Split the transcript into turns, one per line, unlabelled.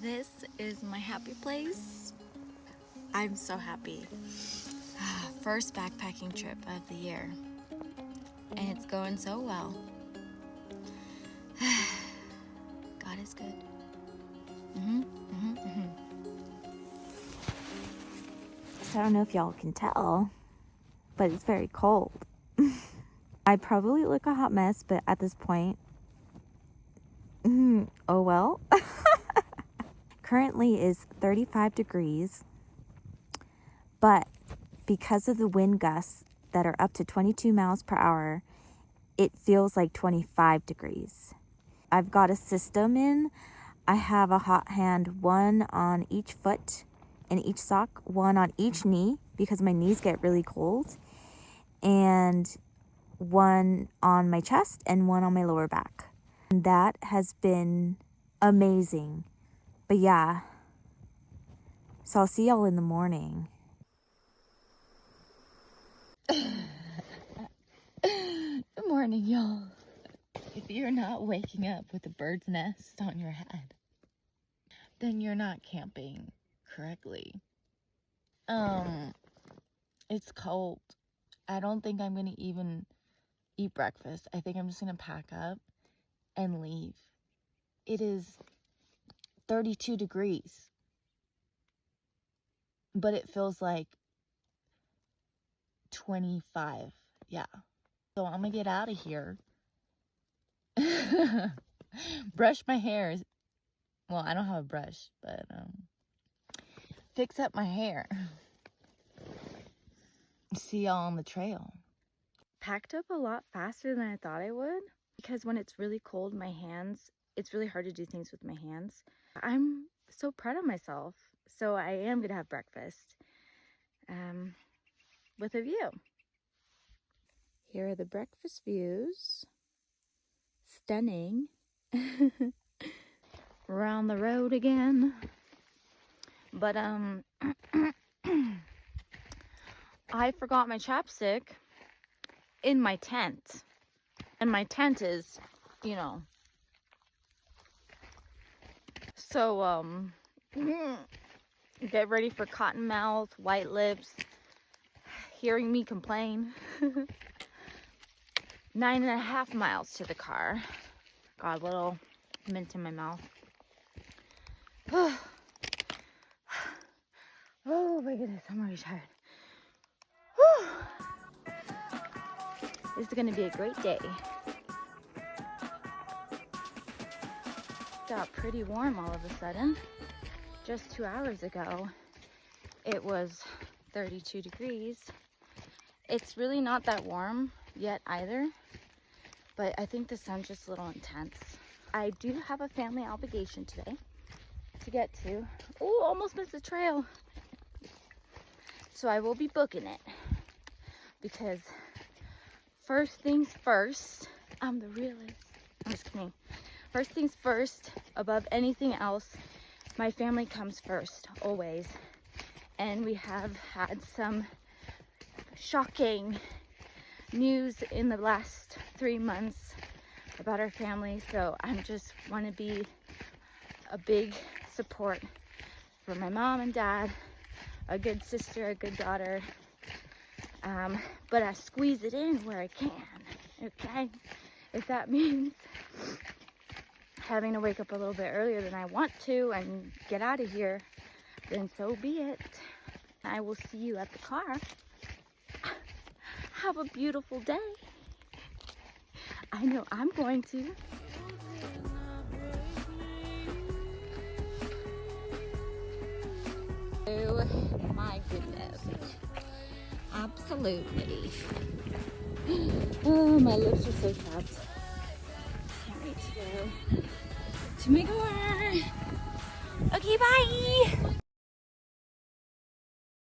This is my happy place. I'm so happy. First backpacking trip of the year, and it's going so well. God is good.
So I don't know if y'all can tell, but it's very cold. I probably look a hot mess, but at this point, oh well. Currently is 35 degrees, but because of the wind gusts that are up to 22 miles per hour, it feels like 25 degrees. I've got a system in. I have a hot hand, one on each foot and each sock, one on each knee because my knees get really cold, and one on my chest and one on my lower back. And that has been amazing. But yeah, so I'll see y'all in the morning.
Good morning, y'all. If you're not waking up with a bird's nest on your head, then you're not camping correctly. It's cold. I don't think I'm gonna even eat breakfast. I think I'm just gonna pack up and leave. It is 32 degrees, but it feels like 25. Yeah. So I'm gonna get out of here. Brush my hair. Well, I don't have a brush, but fix up my hair. See y'all on the trail. Packed up a lot faster than I thought I would, because when it's really cold, it's really hard to do things with my hands. I'm so proud of myself. So I am gonna have breakfast with a view. Here are the breakfast views. Stunning. We're on the road again. But I forgot my chapstick in my tent. And my tent is, so get ready for cotton mouth, white lips, hearing me complain. 9.5 miles to the car. Got a little mint in my mouth. Oh my goodness, I'm already tired. Whew. This is gonna be a great day. Got pretty warm all of a sudden. Just 2 hours ago, it was 32 degrees. It's really not that warm yet either, but I think the sun's just a little intense. I do have a family obligation today to get to. Oh, almost missed the trail. So I will be booking it, because first things first, I'm the realist. I'm just kidding. First things first, above anything else, my family comes first, always. And we have had some shocking news in the last 3 months about our family, so I just want to be a big support for my mom and dad, a good sister, a good daughter, but I squeeze it in where I can, okay? If that means having to wake up a little bit earlier than I want to and get out of here, then so be it. I will see you at the car. Have a beautiful day. I know I'm going to. Oh my goodness. Absolutely. Oh, my lips are so chapped. Can't wait to go to my car. Okay, bye.